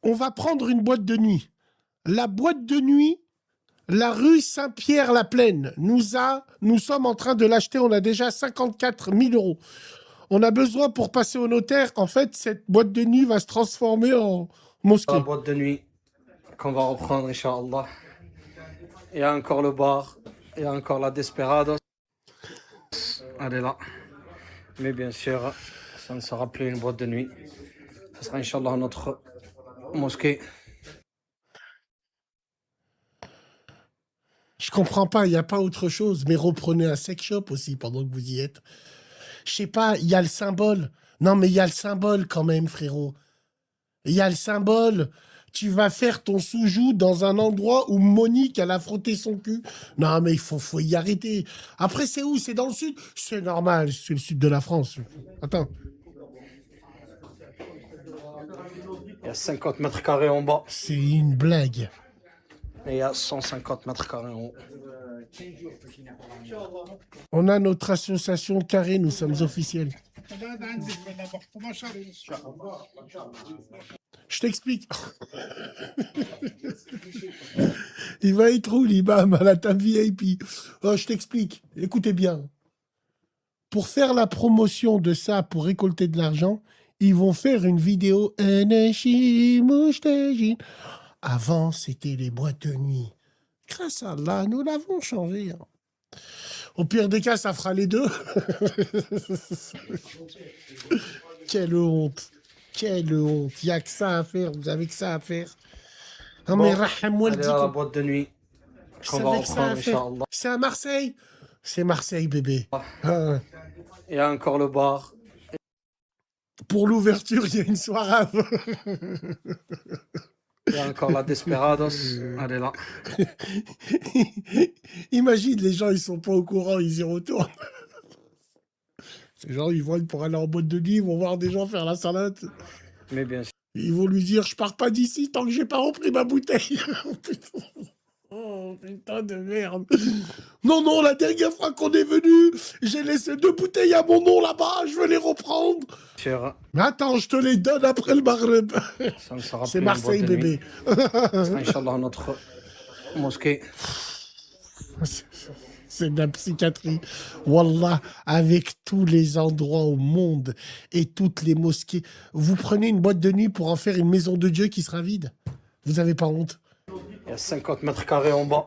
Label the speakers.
Speaker 1: On va prendre une boîte de nuit. La boîte de nuit, la rue Saint-Pierre-la-Plaine, nous sommes en train de l'acheter. On a déjà 54 000 euros. On a besoin pour passer au notaire. En fait, cette boîte de nuit va se transformer en mosquée.
Speaker 2: La boîte de nuit qu'on va reprendre, Inch'Allah. Il y a encore le bar. Il y a encore la Desperados. Elle est là. Mais bien sûr, ça ne sera plus une boîte de nuit. Ça sera, Inch'Allah, notre mosquée.
Speaker 1: Je comprends pas, il n'y a pas autre chose. Mais reprenez un sex shop aussi pendant que vous y êtes. Je sais pas, il y a le symbole. Non, mais il y a le symbole quand même, frérot. Il y a le symbole. Tu vas faire ton soujou dans un endroit où Monique, elle a frotté son cul. Non, mais il faut y arrêter. Après, c'est où? C'est dans le sud? C'est normal, c'est le sud de la France. Attends.
Speaker 2: Il y a 50 mètres carrés en bas.
Speaker 1: C'est une blague.
Speaker 2: Et il y a 150 mètres carrés en haut.
Speaker 1: On a notre association carré, nous sommes officiels. Je t'explique. Il va être où, l'imam, à la table VIP? Oh, je t'explique. Écoutez bien. Pour faire la promotion de ça, pour récolter de l'argent, ils vont faire une vidéo. Avant, c'était les boîtes de nuit. Grâce à Allah, nous l'avons changé. Au pire des cas, ça fera les deux. Quelle honte. Quelle honte. Il n'y a que ça à faire. Vous avez que ça à faire. Non,
Speaker 2: Bon,
Speaker 1: mais raham-moi le
Speaker 2: elle est là, la boîte de nuit qu'on va reprendre, Inch'Allah.
Speaker 1: C'est à Marseille. C'est Marseille, bébé. Ah.
Speaker 2: Il y a encore le bar.
Speaker 1: Pour l'ouverture, il y a une soirée.
Speaker 2: Il y a encore la Desperados. Elle est là.
Speaker 1: Imagine, les gens, ils sont pas au courant, ils y retournent. Ces gens, ils vont pour aller en boîte de nuit, ils vont voir des gens faire la salade.
Speaker 2: Mais bien sûr.
Speaker 1: Ils vont lui dire, je pars pas d'ici tant que j'ai pas repris ma bouteille. Oh, putain de merde. Non, non, la dernière fois qu'on est venu, j'ai laissé 2 bouteilles à mon nom là-bas, je veux les reprendre.
Speaker 2: Sûr.
Speaker 1: Mais attends, je te les donne après le Maghreb. C'est Marseille, bébé.
Speaker 2: Inch'Allah, notre mosquée.
Speaker 1: C'est de la psychiatrie. Wallah, avec tous les endroits au monde et toutes les mosquées, vous prenez une boîte de nuit pour en faire une maison de Dieu qui sera vide. Vous avez pas honte?
Speaker 2: Il y a 50 mètres carrés en bas.